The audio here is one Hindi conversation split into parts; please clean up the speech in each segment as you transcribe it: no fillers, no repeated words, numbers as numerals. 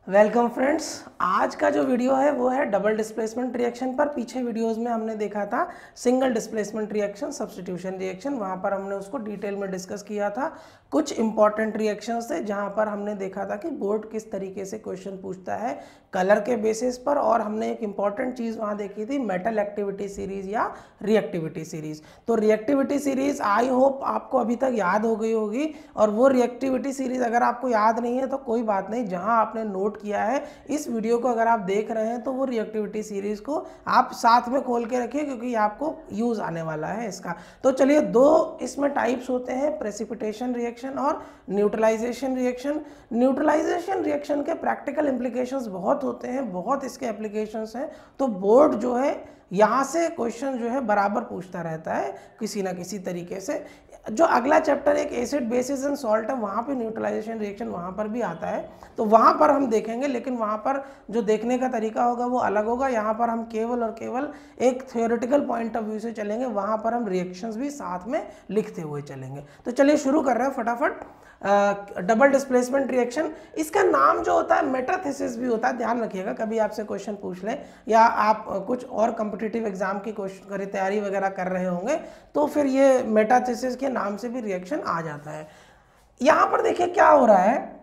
Welcome friends. आज का जो वीडियो है वो है डबल डिस्प्लेसमेंट रिएक्शन पर। पीछे वीडियोस में हमने देखा था single displacement reaction, substitution reaction, वहाँ पर हमने उसको डिटेल में डिस्कस किया था। कुछ इंपॉर्टेंट रिएक्शंस थे जहाँ पर हमने देखा था कि बोर्ड किस तरीके से क्वेश्चन पूछता है कलर के बेसिस पर, और हमने एक इंपॉर्टेंट चीज़ वहाँ देखी थी मेटल एक्टिविटी सीरीज या रिएक्टिविटी सीरीज। तो रिएक्टिविटी सीरीज आई होप आपको अभी तक याद हो गई होगी, और वो रिएक्टिविटी सीरीज अगर आपको याद नहीं है तो कोई बात नहीं, जहाँ आपने नोट किया है इस वीडियो को अगर आप देख रहे हैं तो वो रिएक्टिविटी सीरीज को आप साथ में खोल के रखिए, क्योंकि आपको यूज आने वाला है इसका। तो चलिए, दो इसमें टाइप्स होते हैं, प्रेसिपिटेशन रिएक्शन और न्यूट्रलाइजेशन रिएक्शन। न्यूट्रलाइजेशन रिएक्शन के प्रैक्टिकल इंप्लीकेशंस बहुत होते हैं, बहुत इसके एप्लीकेशंस हैं। तो बोर्ड जो है यहाँ से क्वेश्चन जो है बराबर पूछता रहता है किसी ना किसी तरीके से। जो अगला चैप्टर एक एसिड बेसिस एंड सॉल्ट है, वहाँ पे न्यूट्रलाइजेशन रिएक्शन वहाँ पर भी आता है, तो वहाँ पर हम देखेंगे, लेकिन वहाँ पर जो देखने का तरीका होगा वो अलग होगा। यहाँ पर हम केवल और केवल एक थ्योरेटिकल पॉइंट ऑफ व्यू से चलेंगे, वहाँ पर हम रिएक्शंस भी साथ में लिखते हुए चलेंगे। तो चलिए शुरू कर रहे हैं फटाफट। डबल डिस्प्लेसमेंट रिएक्शन, इसका नाम जो होता है मेटाथेसिस भी होता है, ध्यान रखिएगा, कभी आपसे क्वेश्चन पूछ ले या आप कुछ और कॉम्पिटिटिव एग्जाम की क्वेश्चन की तैयारी वगैरह कर रहे होंगे तो फिर ये मेटाथेसिस के नाम से भी रिएक्शन आ जाता है। यहाँ पर देखिए क्या हो रहा है,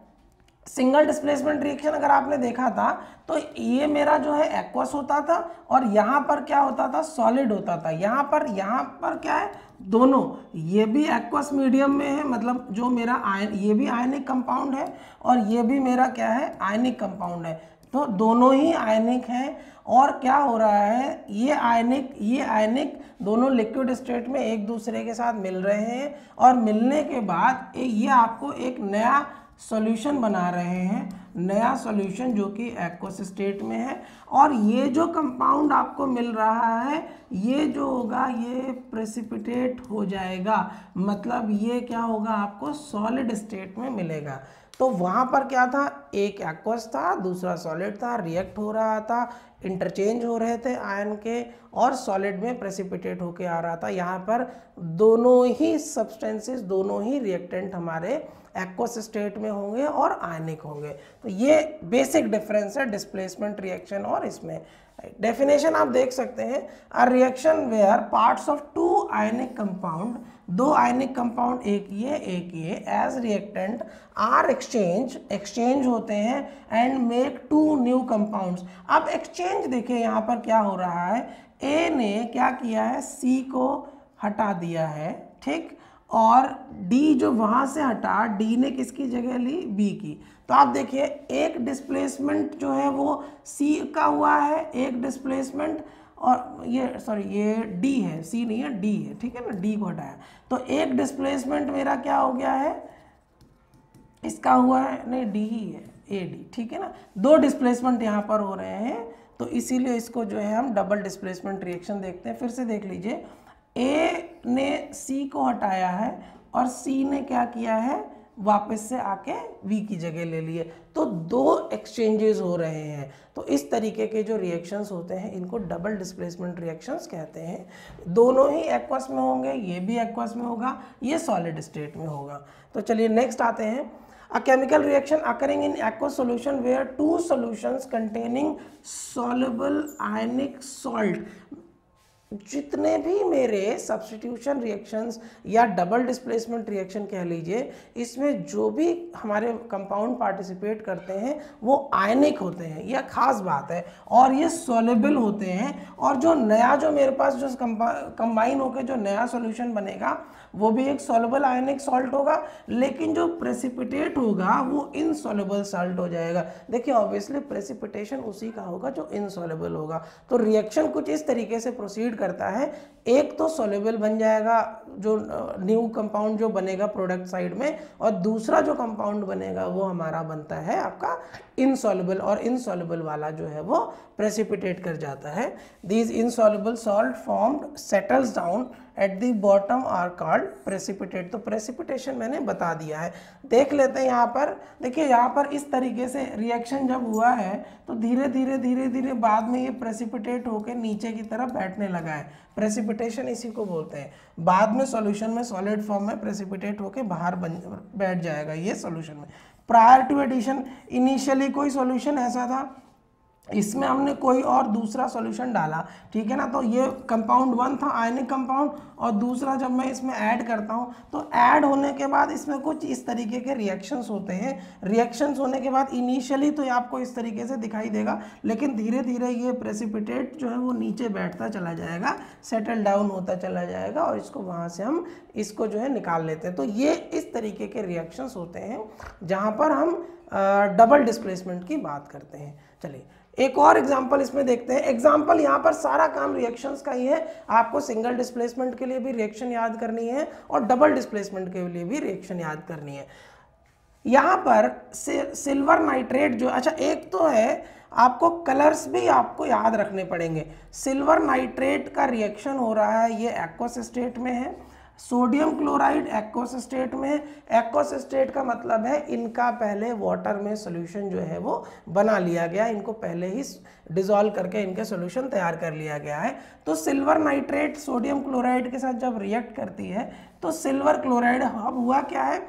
सिंगल डिस्प्लेसमेंट रिएक्शन अगर आपने देखा था तो ये मेरा जो है एक्वस होता था, और यहाँ पर क्या होता था, सॉलिड होता था। यहाँ पर क्या है, दोनों, ये भी एक्वस मीडियम में है, मतलब जो मेरा आयन, ये भी आयनिक कंपाउंड है और ये भी मेरा क्या है, आयनिक कंपाउंड है। तो दोनों ही आयनिक हैं, और क्या हो रहा है, ये आयनिक दोनों लिक्विड स्टेट में एक दूसरे के साथ मिल रहे हैं, और मिलने के बाद ये आपको एक नया सॉल्यूशन बना रहे हैं, नया सॉल्यूशन जो कि एक्वस स्टेट में है। और ये जो कंपाउंड आपको मिल रहा है, ये जो होगा ये प्रेसिपिटेट हो जाएगा, मतलब ये क्या होगा, आपको सॉलिड स्टेट में मिलेगा। तो वहाँ पर क्या था, एक एक्वस था, दूसरा सॉलिड था, रिएक्ट हो रहा था, इंटरचेंज हो रहे थे आयन के, और सॉलिड में प्रेसिपिटेट होके आ रहा था। यहाँ पर दोनों ही सब्सटेंसेस, दोनों ही रिएक्टेंट हमारे एक्वस स्टेट में होंगे और आयनिक होंगे। तो ये बेसिक डिफरेंस है डिस्प्लेसमेंट रिएक्शन और इसमें। डेफिनेशन आप देख सकते हैं, a reaction where parts of two ionic compound, दो आयनिक कंपाउंड, एक ये एज रिएक्टेंट आर एक्सचेंज होते हैं and make two new compounds. अब एक्सचेंज देखिए यहाँ पर क्या हो रहा है, ए ने क्या किया है, सी को हटा दिया है, ठीक, और डी जो वहाँ से हटा, डी ने किसकी जगह ली, बी की। तो आप देखिए एक डिस्प्लेसमेंट जो है वो सी का हुआ है, एक डिस्प्लेसमेंट, और ये डी है, सी नहीं है, डी है, ठीक है ना, डी को हटाया। तो एक डिस्प्लेसमेंट मेरा क्या हो गया है, इसका हुआ है, नहीं डी ही है, ए डी, ठीक है ना। दो डिस्प्लेसमेंट यहाँ पर हो रहे हैं, तो इसीलिए इसको जो है हम डबल डिस्प्लेसमेंट रिएक्शन देखते हैं। फिर से देख लीजिए, ए ने सी को हटाया है और सी ने क्या किया है, वापस से आके वी की जगह ले लिए, तो दो एक्सचेंजेस हो रहे हैं। तो इस तरीके के जो रिएक्शंस होते हैं इनको डबल डिस्प्लेसमेंट रिएक्शंस कहते हैं। दोनों ही एक्वस में होंगे, ये भी एक्वस में होगा, ये सॉलिड स्टेट में होगा। तो चलिए नेक्स्ट आते हैं, A chemical reaction occurring in aqueous solution where two solutions containing soluble ionic salt, जितने भी मेरे सब्स्टिट्यूशन रिएक्शंस या डबल डिस्प्लेसमेंट रिएक्शन कह लीजिए, इसमें जो भी हमारे कंपाउंड पार्टिसिपेट करते हैं वो आयनिक होते हैं, यह खास बात है, और ये सॉल्युबल होते हैं। और जो नया, जो मेरे पास जो कंबाइन होकर जो नया सॉल्यूशन बनेगा वो भी एक सॉल्युबल आयनिक सॉल्ट होगा, लेकिन जो प्रेसिपिटेट होगा वो इनसॉल्युबल सॉल्ट हो जाएगा। देखिए ऑब्वियसली प्रेसिपिटेशन उसी का होगा जो इनसॉल्युबल होगा। तो रिएक्शन कुछ इस तरीके से प्रोसीड करता है, एक तो सॉल्युबल बन जाएगा जो न्यू कंपाउंड जो बनेगा प्रोडक्ट साइड में, और दूसरा जो कंपाउंड बनेगा वो हमारा बनता है आपका इनसॉल्युबल, और इनसॉल्युबल वाला जो है वो प्रेसिपिटेट कर जाता है। These insoluble salt formed settles down at the bottom are called precipitate. तो प्रेसिपिटेशन मैंने बता दिया है। देख लेते हैं यहाँ पर, देखिए यहाँ पर इस तरीके से रिएक्शन जब हुआ है तो धीरे धीरे बाद में ये प्रेसिपिटेट होकर नीचे की तरफ बैठने लगा है। प्रेसिपिटेशन इसी को बोलते हैं। बाद में सॉल्यूशन में सॉलिड फॉर्म में प्रेसिपिटेट होकर बाहर बैठ जाएगा ये सॉल्यूशन में। प्रायर टू एडिशन इनिशियली कोई सॉल्यूशन ऐसा था, इसमें हमने कोई और दूसरा सॉल्यूशन डाला, ठीक है ना, तो ये कंपाउंड 1 था आयनिक कंपाउंड, और दूसरा जब मैं इसमें ऐड करता हूँ तो ऐड होने के बाद इसमें कुछ इस तरीके के रिएक्शंस होते हैं। रिएक्शंस होने के बाद इनिशियली तो आपको इस तरीके से दिखाई देगा, लेकिन धीरे धीरे ये प्रेसिपिटेट जो है वो नीचे बैठता चला जाएगा, सेटल डाउन होता चला जाएगा, और इसको वहाँ से हम इसको जो है निकाल लेते हैं। तो ये इस तरीके के रिएक्शंस होते हैं जहाँ पर हम डबल डिस्प्लेसमेंट की बात करते हैं। चलिए एक और एग्जांपल इसमें देखते हैं। एग्जांपल यहाँ पर सारा काम रिएक्शंस का ही है, आपको सिंगल डिस्प्लेसमेंट के लिए भी रिएक्शन याद करनी है और डबल डिस्प्लेसमेंट के लिए भी रिएक्शन याद करनी है। यहाँ पर सिल्वर नाइट्रेट जो, अच्छा एक तो है आपको कलर्स भी आपको याद रखने पड़ेंगे। सिल्वर नाइट्रेट का रिएक्शन हो रहा है, ये एक्वस स्टेट में है, सोडियम क्लोराइड एक्वस स्टेट में है। एक्वस स्टेट का मतलब है इनका पहले वाटर में सॉल्यूशन जो है वो बना लिया गया, इनको पहले ही डिसॉल्व करके इनके सॉल्यूशन तैयार कर लिया गया है। तो सिल्वर नाइट्रेट सोडियम क्लोराइड के साथ जब रिएक्ट करती है तो सिल्वर क्लोराइड, अब हुआ क्या है,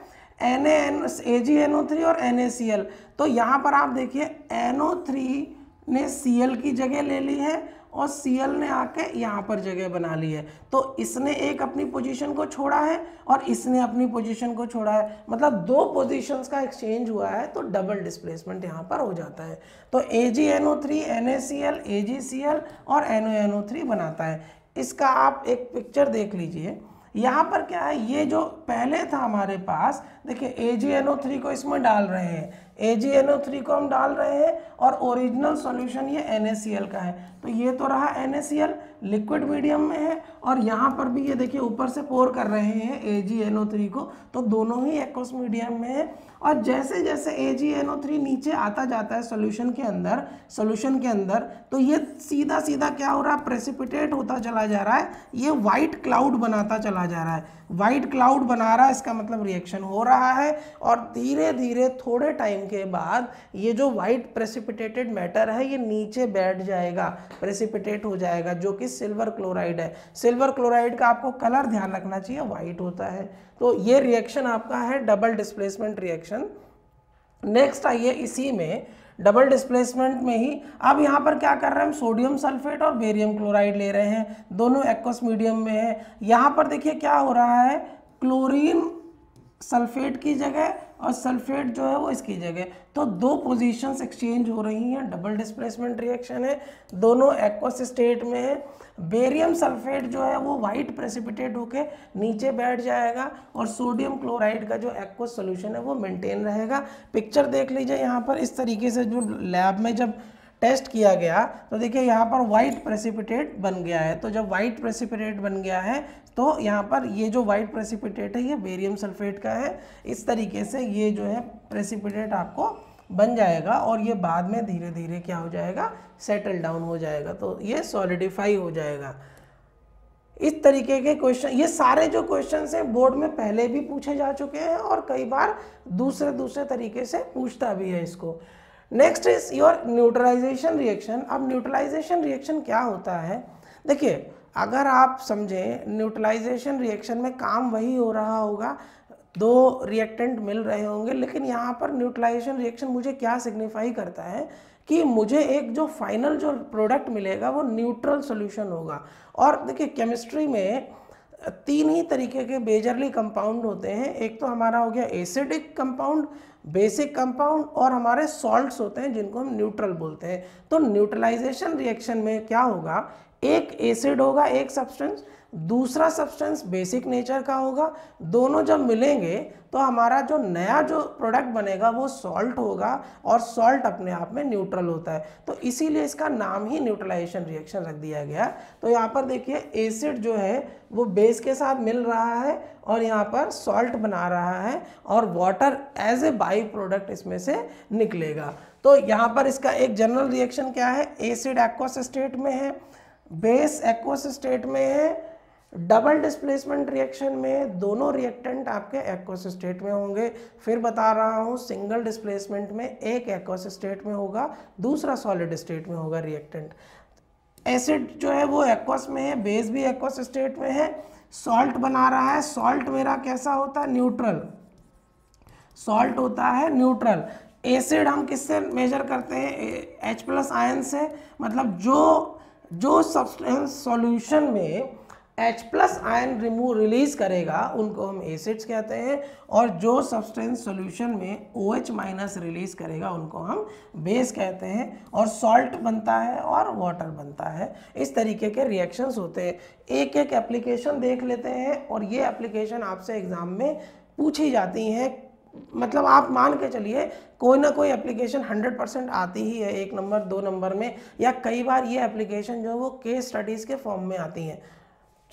AgNO3 और NaCl। तो यहाँ पर आप देखिए NO3 ने Cl की जगह ले ली है और Cl ने आके यहाँ पर जगह बना ली है। तो इसने एक अपनी पोजीशन को छोड़ा है और इसने अपनी पोजीशन को छोड़ा है, मतलब दो पोजीशंस का एक्सचेंज हुआ है, तो डबल डिस्प्लेसमेंट यहाँ पर हो जाता है। तो AgNO3 NaCl AgCl और NaNO3 बनाता है। इसका आप एक पिक्चर देख लीजिए। यहाँ पर क्या है, ये जो पहले था हमारे पास, देखिए AgNO3 को इसमें डाल रहे हैं, AgNO3 को हम डाल रहे हैं और ओरिजिनल सॉल्यूशन ये NaCl का है। तो ये तो रहा NaCl लिक्विड मीडियम में है, और यहाँ पर भी ये देखिए ऊपर से पोर कर रहे हैं AgNO3 को, तो दोनों ही एक्वस मीडियम में है। और जैसे जैसे AgNO3 नीचे आता जाता है सॉल्यूशन के अंदर, तो ये सीधा सीधा क्या हो रहा है, प्रेसिपिटेट होता चला जा रहा है, ये वाइट क्लाउड बनाता चला जा रहा है, वाइट क्लाउड बना रहा है, इसका मतलब रिएक्शन हो रहा है। और धीरे धीरे थोड़े टाइम के बाद ये जो वाइट प्रेसिपिटेटेड मैटर है ये नीचे बैठ जाएगा, प्रेसिपिटेट हो जाएगा, जो कि सिल्वर क्लोराइड है। सिल्वर क्लोराइड का आपको कलर ध्यान रखना चाहिए, वाइट होता है। तो ये रिएक्शन आपका है डबल डिस्प्लेसमेंट रिएक्शन। नेक्स्ट आइए इसी में डबल डिस्प्लेसमेंट में ही, अब यहाँ पर क्या कर रहे हैं हम, सोडियम सल्फेट और बेरियम क्लोराइड ले रहे हैं, दोनों एक्वस मीडियम में है। यहाँ पर देखिए क्या हो रहा है, क्लोरीन सल्फेट की जगह और सल्फेट जो है वो इसकी जगह, तो दो पोजीशंस एक्सचेंज हो रही हैं, डबल डिस्प्लेसमेंट रिएक्शन है, दोनों एक्वस स्टेट में है। बेरियम सल्फेट जो है वो वाइट प्रेसिपिटेट होके नीचे बैठ जाएगा और सोडियम क्लोराइड का जो एक्वस सॉल्यूशन है वो मेंटेन रहेगा। पिक्चर देख लीजिए यहाँ पर, इस तरीके से जो लैब में जब टेस्ट किया गया तो देखिए यहाँ पर वाइट प्रेसिपिटेट बन गया है। तो जब वाइट प्रेसिपिटेट बन गया है तो यहाँ पर ये जो वाइट प्रेसिपिटेट है ये बेरियम सल्फेट का है। इस तरीके से ये जो है प्रेसिपिटेट आपको बन जाएगा और ये बाद में धीरे धीरे क्या हो जाएगा, सेटल डाउन हो जाएगा, तो ये सॉलिडिफाई हो जाएगा। इस तरीके के क्वेश्चन, ये सारे जो क्वेश्चन हैं बोर्ड में पहले भी पूछे जा चुके हैं और कई बार दूसरे तरीके से पूछता भी है इसको। Next is your neutralization reaction. अब न्यूट्रलाइजेशन रिएक्शन क्या होता है, देखिए अगर आप समझें न्यूट्रलाइजेशन रिएक्शन में काम वही हो रहा होगा, दो रिएक्टेंट मिल रहे होंगे, लेकिन यहाँ पर न्यूट्रलाइजेशन रिएक्शन मुझे क्या सिग्निफाई करता है कि मुझे एक जो फाइनल जो प्रोडक्ट मिलेगा वो न्यूट्रल सॉल्यूशन होगा। और देखिए केमिस्ट्री में तीन ही तरीके के मेजरली कंपाउंड होते हैं, एक तो हमारा हो गया एसिडिक कंपाउंड, बेसिक कंपाउंड और हमारे सॉल्ट्स होते हैं जिनको हम न्यूट्रल बोलते हैं। तो न्यूट्रलाइजेशन रिएक्शन में क्या होगा, एक एसिड होगा एक सब्सटेंस, दूसरा सब्सटेंस बेसिक नेचर का होगा, दोनों जब मिलेंगे तो हमारा जो नया जो प्रोडक्ट बनेगा वो सॉल्ट होगा और सॉल्ट अपने आप में न्यूट्रल होता है, तो इसीलिए इसका नाम ही न्यूट्रलाइजेशन रिएक्शन रख दिया गया। तो यहाँ पर देखिए एसिड जो है वो बेस के साथ मिल रहा है और यहाँ पर सॉल्ट बना रहा है और water as a byproduct इसमें से निकलेगा। तो यहाँ पर इसका एक जनरल रिएक्शन क्या है, एसिड एक्वस स्टेट में है, बेस एक्वस स्टेट में है, डबल डिस्प्लेसमेंट रिएक्शन में दोनों रिएक्टेंट आपके एक्वस स्टेट में होंगे। फिर बता रहा हूँ सिंगल डिस्प्लेसमेंट में एक एक्वस स्टेट में होगा, दूसरा सॉलिड स्टेट में होगा रिएक्टेंट। एसिड जो है वो एक्वस में है, बेस भी एक्वस स्टेट में है, सॉल्ट बना रहा है, सॉल्ट मेरा कैसा होता है, न्यूट्रल। सॉल्ट होता है न्यूट्रल। एसिड हम किससे मेजर करते हैं? H+ आयन से। मतलब जो सब्सटेंस सॉल्यूशन में H+ आयन रिलीज करेगा उनको हम एसिड्स कहते हैं, और जो सब्सटेंस सॉल्यूशन में OH- रिलीज करेगा उनको हम बेस कहते हैं। और सॉल्ट बनता है और वाटर बनता है। इस तरीके के रिएक्शंस होते हैं। एक एक एप्लीकेशन देख लेते हैं, और ये एप्लीकेशन आपसे एग्जाम में पूछी जाती हैं। मतलब आप मान के चलिए कोई ना कोई एप्लीकेशन 100% आती ही है, 1 नंबर 2 नंबर में, या कई बार ये एप्लीकेशन जो है वो केस स्टडीज़ के फॉर्म में आती हैं।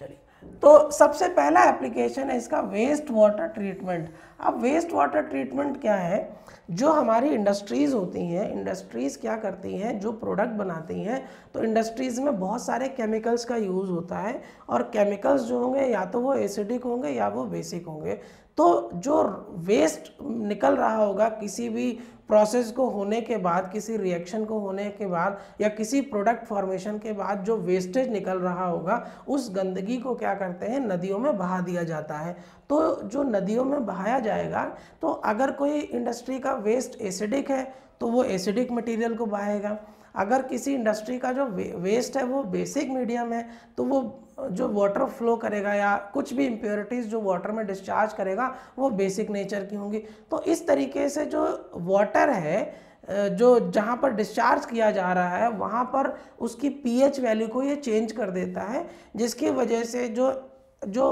चलिए, तो सबसे पहला एप्लीकेशन है इसका वेस्ट वाटर ट्रीटमेंट। अब वेस्ट वाटर ट्रीटमेंट क्या है? जो हमारी इंडस्ट्रीज़ होती हैं, इंडस्ट्रीज़ क्या करती हैं, जो प्रोडक्ट बनाती हैं, तो इंडस्ट्रीज़ में बहुत सारे केमिकल्स का यूज़ होता है, और केमिकल्स जो होंगे या तो वो एसिडिक होंगे या वो बेसिक होंगे। तो जो वेस्ट निकल रहा होगा किसी भी प्रोसेस को होने के बाद, किसी रिएक्शन को होने के बाद, या किसी प्रोडक्ट फॉर्मेशन के बाद जो वेस्टेज निकल रहा होगा, उस गंदगी को क्या करते हैं, नदियों में बहा दिया जाता है। तो जो नदियों में बहाया जाएगा, तो अगर कोई इंडस्ट्री का वेस्ट एसिडिक है तो वो एसिडिक मटेरियल को बहाएगा। अगर किसी इंडस्ट्री का जो वेस्ट है वो बेसिक मीडियम है, तो वो जो वाटर फ्लो करेगा या कुछ भी इम्प्योरिटीज़ जो वाटर में डिस्चार्ज करेगा वो बेसिक नेचर की होंगी। तो इस तरीके से जो वाटर है जो जहाँ पर डिस्चार्ज किया जा रहा है वहाँ पर उसकी पीएच वैल्यू को ये चेंज कर देता है, जिसकी वजह से जो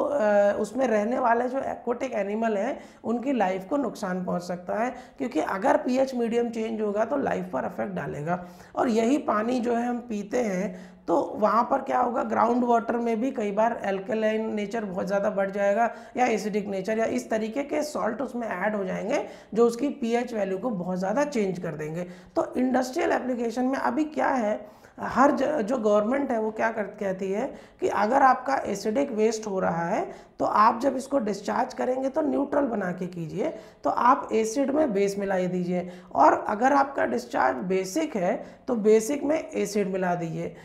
उसमें रहने वाले जो एक्वाटिक एनिमल हैं उनकी लाइफ को नुकसान पहुंच सकता है, क्योंकि अगर पीएच मीडियम चेंज होगा तो लाइफ पर अफेक्ट डालेगा। और यही पानी जो है हम पीते हैं, तो वहाँ पर क्या होगा, ग्राउंड वाटर में भी कई बार एल्कलाइन नेचर बहुत ज़्यादा बढ़ जाएगा, या एसिडिक नेचर, या इस तरीके के सॉल्ट उसमें ऐड हो जाएंगे जो उसकी पीएच वैल्यू को बहुत ज़्यादा चेंज कर देंगे। तो इंडस्ट्रियल एप्लीकेशन में अभी क्या है, हर जो गवर्नमेंट है वो क्या कहती है कि अगर आपका एसिडिक वेस्ट हो रहा है तो आप जब इसको डिस्चार्ज करेंगे तो न्यूट्रल बना के कीजिए, तो आप एसिड में बेस मिला दीजिए, और अगर आपका डिस्चार्ज बेसिक है तो बेसिक में एसिड मिला दीजिए।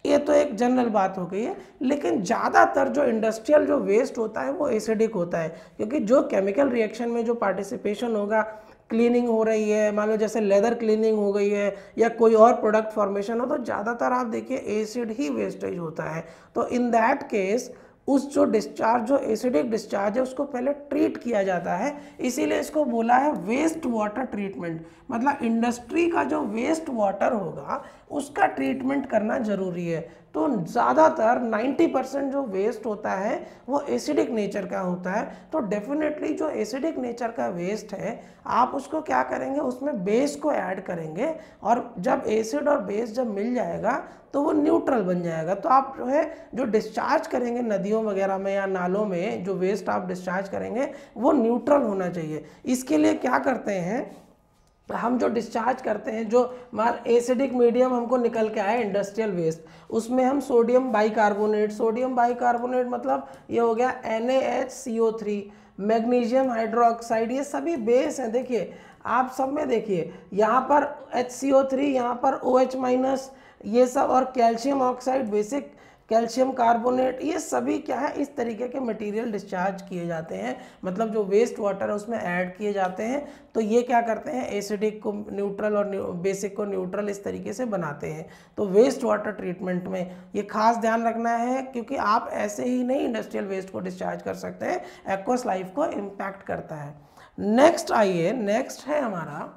ये तो एक जनरल बात हो गई है, लेकिन ज़्यादातर जो इंडस्ट्रियल जो वेस्ट होता है वो एसिडिक होता है, क्योंकि जो केमिकल रिएक्शन में जो पार्टिसिपेशन होगा, क्लीनिंग हो रही है, मान लो जैसे लेदर क्लीनिंग हो गई है या कोई और प्रोडक्ट फॉर्मेशन हो, तो ज़्यादातर आप देखिए एसिड ही वेस्टेज होता है। तो इन दैट केस उस जो डिस्चार्ज, जो एसिडिक डिस्चार्ज है, उसको पहले ट्रीट किया जाता है, इसीलिए इसको बोला है वेस्ट वाटर ट्रीटमेंट। मतलब इंडस्ट्री का जो वेस्ट वाटर होगा उसका ट्रीटमेंट करना जरूरी है। तो ज़्यादातर 90% जो वेस्ट होता है वो एसिडिक नेचर का होता है। तो डेफिनेटली जो एसिडिक नेचर का वेस्ट है आप उसको क्या करेंगे, उसमें बेस को ऐड करेंगे, और जब एसिड और बेस जब मिल जाएगा तो वो न्यूट्रल बन जाएगा। तो आप जो है जो डिस्चार्ज करेंगे नदियों वगैरह में या नालों में, जो वेस्ट आप डिस्चार्ज करेंगे वो न्यूट्रल होना चाहिए। इसके लिए क्या करते हैं, हम जो डिस्चार्ज करते हैं, जो एसिडिक मीडियम हमको निकल के आया इंडस्ट्रियल वेस्ट, उसमें हम सोडियम बाइकार्बोनेट मतलब ये हो गया NaHCO3, मैग्नीशियम हाइड्रोक्साइड, ये सभी बेस हैं। देखिए आप सब में देखिए यहाँ पर HCO3, यहाँ पर OH-, ये सब, और calcium oxide, basic calcium carbonate, ये सभी क्या है, इस तरीके के मटेरियल डिस्चार्ज किए जाते हैं, मतलब जो वेस्ट वाटर है उसमें ऐड किए जाते हैं। तो ये क्या करते हैं, एसिडिक को न्यूट्रल और बेसिक को न्यूट्रल इस तरीके से बनाते हैं। तो वेस्ट वाटर ट्रीटमेंट में ये खास ध्यान रखना है, क्योंकि आप ऐसे ही नहीं इंडस्ट्रियल वेस्ट को डिस्चार्ज कर सकते हैं, एक्वस लाइफ को इम्पैक्ट करता है। नेक्स्ट आइए, नेक्स्ट है हमारा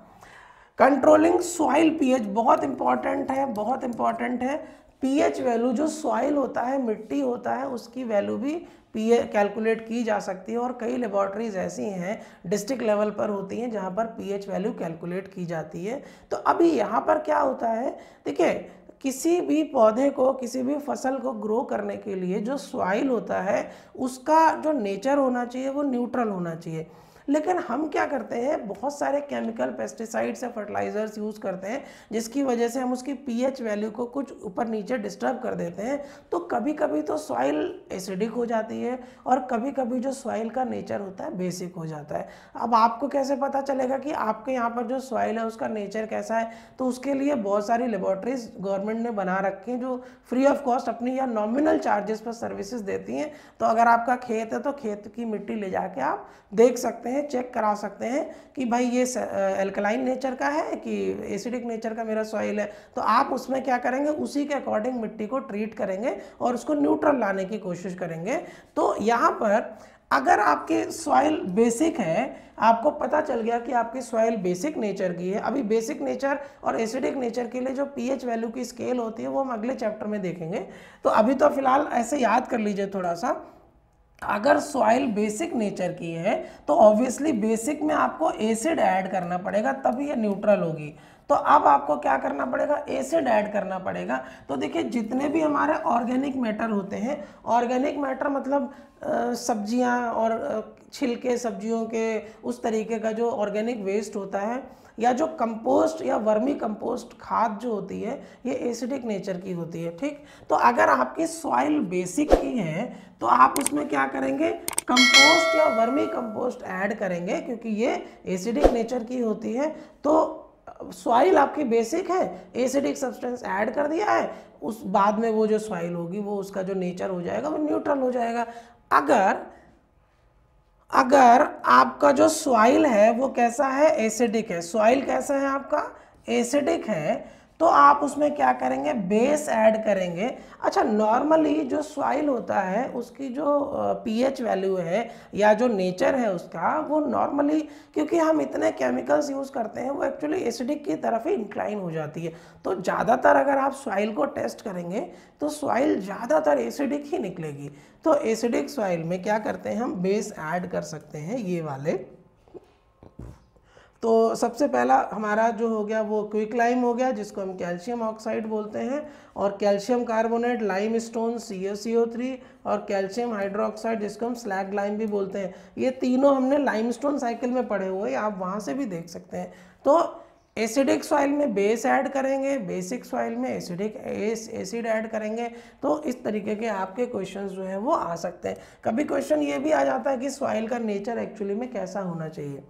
कंट्रोलिंग सॉइल पीएच। बहुत इंपॉर्टेंट है। पीएच वैल्यू जो सॉइल होता है, मिट्टी होता है, उसकी वैल्यू भी पीएच कैलकुलेट की जा सकती है, और कई लेबॉर्ट्रीज ऐसी हैं डिस्ट्रिक्ट लेवल पर होती हैं जहां पर पीएच वैल्यू कैलकुलेट की जाती है। तो अभी यहाँ पर क्या होता है, देखिए किसी भी पौधे को, किसी भी फसल को ग्रो करने के लिए जो सॉइल होता है उसका जो नेचर होना चाहिए वो न्यूट्रल होना चाहिए। लेकिन हम क्या करते हैं, बहुत सारे केमिकल, पेस्टिसाइड्स या फर्टिलाइजर्स यूज़ करते हैं, जिसकी वजह से हम उसकी पीएच वैल्यू को कुछ ऊपर नीचे डिस्टर्ब कर देते हैं। तो कभी कभी तो सॉइल एसिडिक हो जाती है, और कभी कभी जो सॉइल का नेचर होता है बेसिक हो जाता है। अब आपको कैसे पता चलेगा कि आपके यहाँ पर जो सॉइल है उसका नेचर कैसा है, तो उसके लिए बहुत सारी लेबॉर्ट्रीज गवर्नमेंट ने बना रखी हैं जो फ्री ऑफ कॉस्ट अपनी या नॉमिनल चार्जेस पर सर्विसेज देती हैं। तो अगर आपका खेत है तो खेत की मिट्टी ले जाके आप देख सकते हैं हैं, चेक करा सकते हैं कि भाई ये एल्कलाइन नेचर का है कि एसिडिक नेचर का मेरा सॉइल है। तो आप उसमें क्या करेंगे, उसी के अकॉर्डिंग मिट्टी को ट्रीट करेंगे और उसको न्यूट्रल लाने की कोशिश करेंगे। तो यहाँ पर अगर आपके सॉइल बेसिक है, आपको पता चल गया कि आपकी सॉइल बेसिक नेचर की है। अभी बेसिक नेचर और एसिडिक नेचर के लिए जो पीएच वैल्यू की स्केल होती है वो हम अगले चैप्टर में देखेंगे। तो अभी तो फिलहाल ऐसे याद कर लीजिए थोड़ा सा, अगर सॉइल बेसिक नेचर की है तो ऑब्वियसली बेसिक में आपको एसिड ऐड करना पड़ेगा, तभी ये न्यूट्रल होगी। तो अब आपको क्या करना पड़ेगा, एसिड ऐड करना पड़ेगा। तो देखिए जितने भी हमारे ऑर्गेनिक मैटर होते हैं, ऑर्गेनिक मैटर मतलब सब्जियां और छिलके सब्जियों के उस तरीके का जो ऑर्गेनिक वेस्ट होता है, या जो कंपोस्ट या वर्मी कंपोस्ट खाद जो होती है, ये एसिडिक नेचर की होती है। ठीक, तो अगर आपकी सॉइल बेसिक की है तो आप उसमें क्या करेंगे, कंपोस्ट या वर्मी कंपोस्ट ऐड करेंगे, क्योंकि ये एसिडिक नेचर की होती है। तो सॉइल आपकी बेसिक है, एसिडिक सब्सटेंस ऐड कर दिया है, उस बाद में वो जो सॉइल होगी वो उसका जो नेचर हो जाएगा वो न्यूट्रल हो जाएगा। अगर आपका जो सॉइल है वो कैसा है, एसिडिक है, सॉइल कैसा है आपका, एसिडिक है, तो आप उसमें क्या करेंगे, बेस ऐड करेंगे। अच्छा, नॉर्मली जो सॉइल होता है उसकी जो पीएच वैल्यू है या जो नेचर है उसका, वो नॉर्मली क्योंकि हम इतने केमिकल्स यूज़ करते हैं वो एक्चुअली एसिडिक की तरफ ही इंक्लाइन हो जाती है। तो ज़्यादातर अगर आप सॉइल को टेस्ट करेंगे तो सॉइल ज़्यादातर एसिडिक ही निकलेगी। तो एसिडिक सॉइल में क्या करते हैं, हम बेस ऐड कर सकते हैं ये वाले। तो सबसे पहला हमारा जो हो गया वो क्विकलाइम हो गया, जिसको हम कैल्शियम ऑक्साइड बोलते हैं, और calcium carbonate, lime stone CaCO3, और कैल्शियम हाइड्रोक्साइड जिसको हम स्लैग लाइम भी बोलते हैं। ये तीनों हमने लाइमस्टोन साइकिल में पढ़े हुए, आप वहाँ से भी देख सकते हैं। तो एसिडिक सॉइल में बेस ऐड करेंगे, बेसिक सॉइल में एसिड ऐड करेंगे। तो इस तरीके के आपके क्वेश्चंस जो है वो आ सकते हैं। कभी क्वेश्चन ये भी आ जाता है कि सॉइल का नेचर एक्चुअली में कैसा होना चाहिए।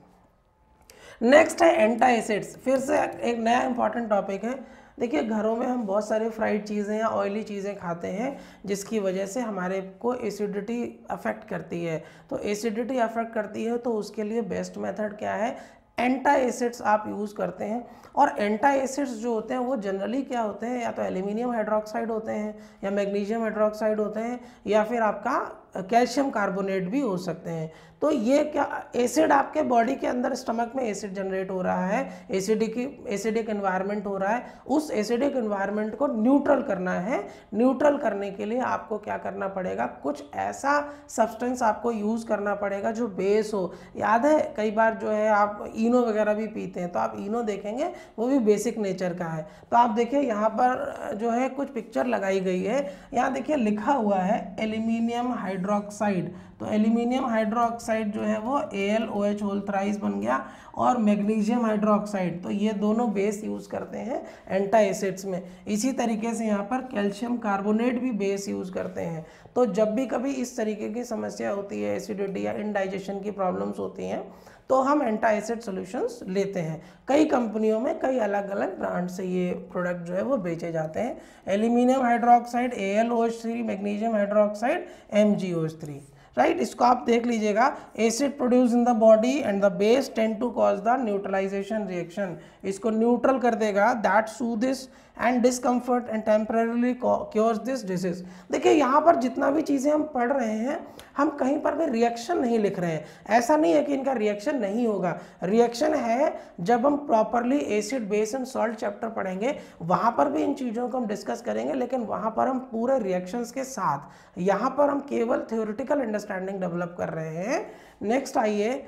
नेक्स्ट है एंटी एसिड्स, फिर से एक नया इंपॉर्टेंट टॉपिक है। देखिए घरों में हम बहुत सारे फ्राइड चीज़ें या ऑयली चीज़ें खाते हैं जिसकी वजह से हमारे को एसिडिटी अफेक्ट करती है। तो एसिडिटी अफेक्ट करती है तो उसके लिए बेस्ट मेथड क्या है, एंटी एसिड्स आप यूज़ करते हैं। और एंटी एसिड्स जो होते हैं वो जनरली क्या होते हैं, या तो एल्यूमिनियम हाइड्रोक्साइड होते हैं, या मैग्नीशियम हाइड्रोक्साइड होते हैं, या फिर आपका कैल्शियम कार्बोनेट भी हो सकते हैं। तो ये क्या एसिड आपके बॉडी के अंदर स्टमक में एसिड जनरेट हो रहा है, एसिडिक एनवायरनमेंट हो रहा है, उस एसिडिक एनवायरनमेंट को न्यूट्रल करना है। न्यूट्रल करने के लिए आपको क्या करना पड़ेगा, कुछ ऐसा सब्सटेंस आपको यूज़ करना पड़ेगा जो बेस हो। याद है कई बार जो है आप इनो वगैरह भी पीते हैं, तो आप इनो देखेंगे वो भी बेसिक नेचर का है। तो आप देखिए यहाँ पर जो है कुछ पिक्चर लगाई गई है, यहाँ देखिए लिखा हुआ है एल्यूमिनियम हाइड्रोक्साइड। तो एल्यूमिनियम हाइड्रोक्साइड जो है वो AlOH होल थ्राइस बन गया, और मैग्नीशियम हाइड्रोक्साइड, तो ये दोनों बेस यूज़ करते हैं एंटी एसिड्स में। इसी तरीके से यहाँ पर कैल्शियम कार्बोनेट भी बेस यूज़ करते हैं। तो जब भी कभी इस तरीके की समस्या होती है, एसिडिटी या इंडाइजेशन की प्रॉब्लम्स होती हैं, तो हम एंटी एसिड सॉल्यूशंस लेते हैं। कई कंपनियों में कई अलग अलग ब्रांड से ये प्रोडक्ट जो है वो बेचे जाते हैं। Aluminium hydroxide AlOH3, magnesium hydroxide MgOH3, right. इसको आप देख लीजिएगा, acid produce in the body and the base tend to cause the neutralisation reaction. इसको न्यूट्रल कर देगा, that soothes and discomfort and temporarily cures this disease. देखिए यहाँ पर जितना भी चीज़ें हम पढ़ रहे हैं, हम कहीं पर भी रिएक्शन नहीं लिख रहे हैं। ऐसा नहीं है कि इनका रिएक्शन नहीं होगा, रिएक्शन है। जब हम properly acid base and salt chapter पढ़ेंगे वहाँ पर भी इन चीज़ों को हम डिस्कस करेंगे, लेकिन वहाँ पर हम पूरे रिएक्शंस के साथ, यहाँ पर हम केवल थ्योरेटिकल अंडरस्टैंडिंग डेवलप कर रहे हैं। नेक्स्ट आइए,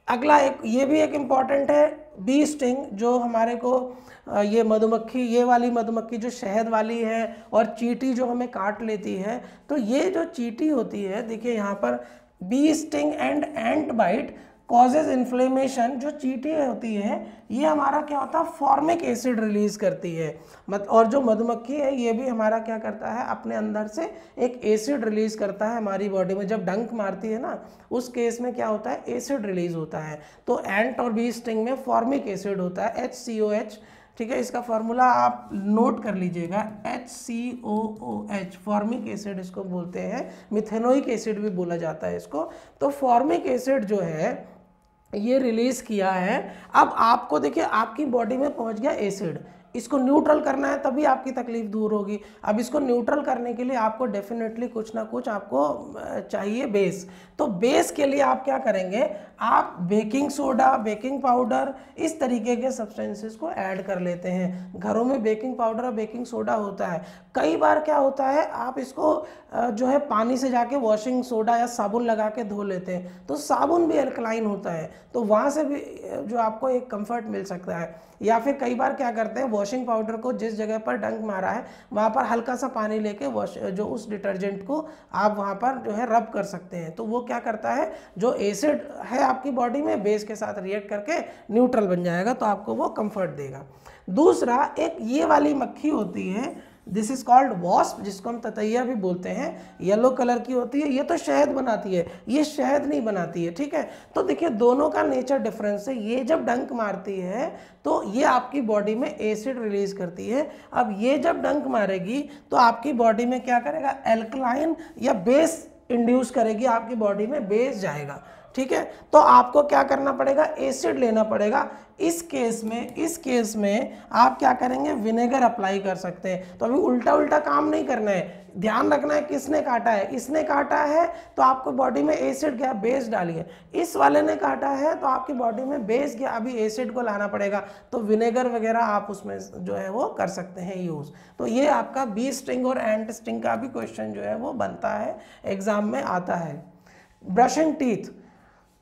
अगला एक ये भी एक इम्पॉर्टेंट है, बी स्टिंग, जो हमारे को ये मधुमक्खी, ये वाली मधुमक्खी जो शहद वाली है, और चींटी जो हमें काट लेती है। तो ये जो चींटी होती है, देखिए यहाँ पर bee sting and ant bite causes inflammation. जो चींटी होती है ये हमारा क्या होता है, फॉर्मिक एसिड रिलीज करती है। और जो मधुमक्खी है ये भी हमारा क्या करता है, अपने अंदर से एक एसिड रिलीज करता है हमारी बॉडी में। जब डंक मारती है ना, उस केस में क्या होता है, एसिड रिलीज होता है। तो एंट और बी स्टिंग में फॉर्मिक एसिड होता है HCOH, ठीक है। इसका फॉर्मूला आप नोट कर लीजिएगा, HCOOH, फॉर्मिक एसिड इसको बोलते हैं, मिथेनोइक एसिड भी बोला जाता है इसको। तो फॉर्मिक एसिड जो है ये रिलीज किया है। अब आपको देखिए आपकी बॉडी में पहुंच गया एसिड, इसको न्यूट्रल करना है तभी आपकी तकलीफ दूर होगी। अब इसको न्यूट्रल करने के लिए आपको डेफिनेटली कुछ ना कुछ आपको चाहिए बेस। तो बेस के लिए आप क्या करेंगे, आप बेकिंग सोडा, बेकिंग पाउडर, इस तरीके के सब्सटेंसेस को ऐड कर लेते हैं। घरों में बेकिंग पाउडर और बेकिंग सोडा होता है। कई बार क्या होता है, आप इसको जो है पानी से जाके वॉशिंग सोडा या साबुन लगा के धो लेते हैं, तो साबुन भी अल्कलाइन होता है, तो वहाँ से भी जो आपको एक कंफर्ट मिल सकता है। या फिर कई बार क्या करते हैं, वॉशिंग पाउडर को जिस जगह पर डंक मारा है वहाँ पर हल्का सा पानी लेके जो उस डिटर्जेंट को आप वहाँ पर जो है रब कर सकते हैं, तो वो क्या करता है, जो एसिड है आपकी बॉडी में बेस के साथ रिएक्ट करके न्यूट्रल बन जाएगा, तो आपको वो कंफर्ट देगा। दूसरा, एक ये वाली मक्खी होती है, दिस इज कॉल्ड वॉस्प, जिसको हम ततैया भी बोलते हैं, येलो कलर की होती है। ये तो शहद बनाती है, ये शहद नहीं बनाती है, ठीक है। तो देखिए दोनों का नेचर डिफरेंस है। ये जब डंक मारती है तो ये आपकी बॉडी में एसिड रिलीज करती है। अब ये जब डंक मारेगी तो आपकी बॉडी में क्या करेगा, एल्कलाइन या बेस इंड्यूस करेगी, आपकी बॉडी में बेस जाएगा, ठीक है। तो आपको क्या करना पड़ेगा, एसिड लेना पड़ेगा। इस केस में आप क्या करेंगे, विनेगर अप्लाई कर सकते हैं। तो अभी उल्टा उल्टा काम नहीं करना है, ध्यान रखना है किसने काटा है, इसने काटा है तो आपको बॉडी में एसिड गया, बेस डालिए। इस वाले ने काटा है तो आपकी बॉडी में बेस गया, अभी एसिड को लाना पड़ेगा, तो विनेगर वगैरह आप उसमें जो है वो कर सकते हैं यूज़। तो ये आपका बी स्टिंग और एंट स्टिंग का भी क्वेश्चन जो है वो बनता है, एग्जाम में आता है। ब्रशिंग टीथ,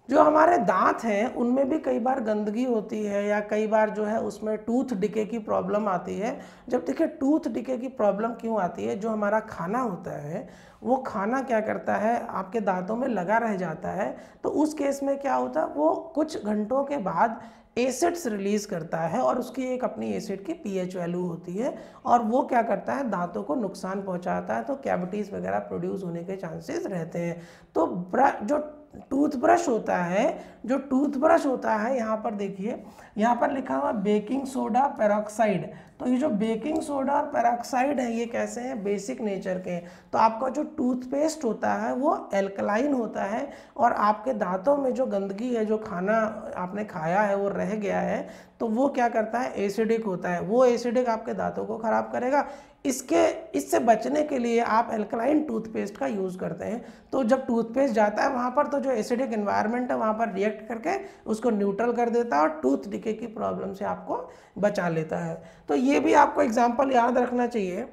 जो हमारे दांत हैं उनमें भी कई बार गंदगी होती है, या कई बार जो है उसमें टूथ डिके की प्रॉब्लम आती है। जब देखिए टूथ डिके की प्रॉब्लम क्यों आती है, जो हमारा खाना होता है वो खाना क्या करता है, आपके दांतों में लगा रह जाता है, तो उस केस में क्या होता है, वो कुछ घंटों के बाद एसिड्स रिलीज करता है, और उसकी एक अपनी एसिड की पीएच वैल्यू होती है, और वो क्या करता है, दांतों को नुकसान पहुंचाता है, तो कैविटीज़ वगैरह प्रोड्यूस होने के चांसेस रहते हैं। तो जो टूथब्रश होता है, यहाँ पर देखिए, यहाँ पर लिखा हुआ बेकिंग सोडा पेरोक्साइड। तो ये जो बेकिंग सोडा और पेरोक्साइड है ये कैसे हैं, बेसिक नेचर के। तो आपका जो टूथपेस्ट होता है वो एल्कलाइन होता है, और आपके दांतों में जो गंदगी है, जो खाना आपने खाया है वो रह गया है, तो वो क्या करता है, एसिडिक होता है। वो एसिडिक आपके दांतों को खराब करेगा। इससे बचने के लिए आप एल्कलाइन टूथपेस्ट का यूज़ करते हैं। तो जब टूथपेस्ट जाता है वहाँ पर, तो जो एसिडिक एनवायरनमेंट है वहाँ पर रिएक्ट करके उसको न्यूट्रल कर देता है, और टूथ डिके की प्रॉब्लम से आपको बचा लेता है। तो ये भी आपको एग्जाम्पल याद रखना चाहिए।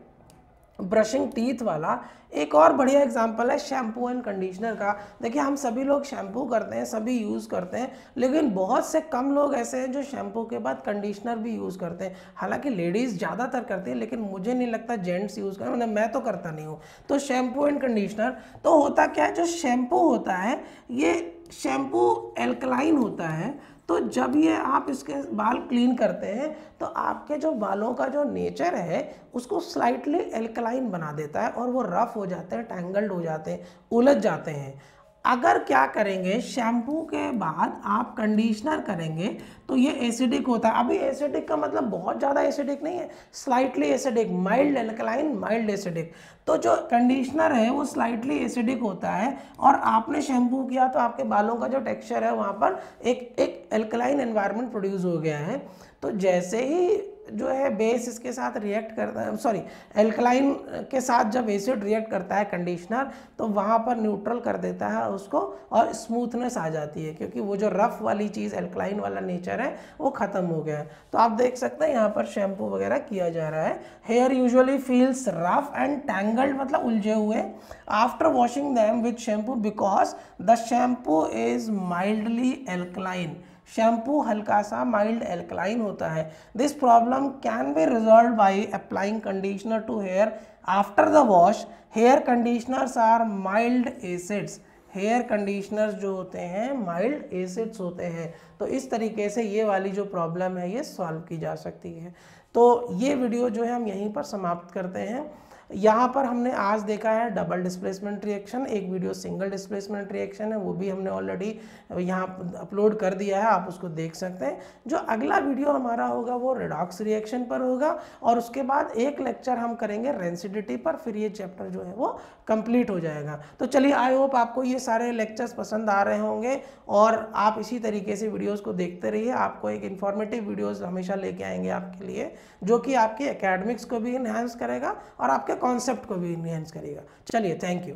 ब्रशिंग टीथ वाला एक और बढ़िया एग्जांपल है शैम्पू एंड कंडीशनर का। देखिए हम सभी लोग शैम्पू करते हैं, सभी यूज़ करते हैं, लेकिन बहुत से कम लोग ऐसे हैं जो शैम्पू के बाद कंडीशनर भी यूज़ करते हैं। हालांकि लेडीज़ ज़्यादातर करती है, लेकिन मुझे नहीं लगता जेंट्स यूज़ करें, मतलब मैं तो करता नहीं हूँ। तो शैम्पू एंड कंडीशनर, तो होता क्या है, जो शैम्पू होता है ये शैम्पू एल्कलाइन होता है। तो जब ये आप इसके बाल क्लीन करते हैं तो आपके जो बालों का जो नेचर है उसको स्लाइटली एल्कलाइन बना देता है, और वो रफ हो जाते हैं, टैंगल्ड हो जाते हैं, उलझ जाते हैं। अगर क्या करेंगे, शैम्पू के बाद आप कंडीशनर करेंगे तो ये एसिडिक होता है। अभी एसिडिक का मतलब बहुत ज़्यादा एसिडिक नहीं है, slightly acidic, mild alkaline, mild acidic. तो जो कंडीशनर है वो स्लाइटली एसिडिक होता है, और आपने शैम्पू किया तो आपके बालों का जो टेक्सचर है वहाँ पर एक एल्कलाइन एनवायरनमेंट प्रोड्यूस हो गया है। तो जैसे ही जो है बेस इसके साथ रिएक्ट करता है, सॉरी एल्कलाइन के साथ जब एसिड रिएक्ट करता है कंडीशनर, तो वहाँ पर न्यूट्रल कर देता है उसको, और स्मूथनेस आ जाती है, क्योंकि वो जो रफ वाली चीज़ एल्कलाइन वाला नेचर है वो ख़त्म हो गया है। तो आप देख सकते हैं यहाँ पर शैम्पू वगैरह किया जा रहा है। Hair usually feels rough and tangled, मतलब उलझे हुए, after washing them with shampoo because the shampoo is mildly alkaline. Shampoo हल्का सा माइल्ड एल्कलाइन होता है। This problem can be resolve by applying conditioner to hair after the wash. Hair conditioners are mild acids. Hair conditioners जो होते हैं माइल्ड एसिड्स होते हैं। तो इस तरीके से ये वाली जो प्रॉब्लम है ये सॉल्व की जा सकती है। तो ये वीडियो जो है हम यहीं पर समाप्त करते हैं। यहाँ पर हमने आज देखा है डबल डिस्प्लेसमेंट रिएक्शन, एक वीडियो सिंगल डिस्प्लेसमेंट रिएक्शन है, वो भी हमने ऑलरेडी यहाँ अपलोड कर दिया है, आप उसको देख सकते हैं। जो अगला वीडियो हमारा होगा वो रेडॉक्स रिएक्शन पर होगा, और उसके बाद एक लेक्चर हम करेंगे रेंसिडिटी पर, फिर ये चैप्टर जो है वो कंप्लीट हो जाएगा। तो चलिए, आई होप आपको ये सारे लेक्चर्स पसंद आ रहे होंगे और आप इसी तरीके से वीडियोस को देखते रहिए। आपको एक इन्फॉर्मेटिव वीडियोस हमेशा लेके आएंगे आपके लिए, जो कि आपके एकेडमिक्स को भी इन्हांस करेगा और आपके कॉन्सेप्ट को भी इन्हांस करेगा। चलिए, थैंक यू।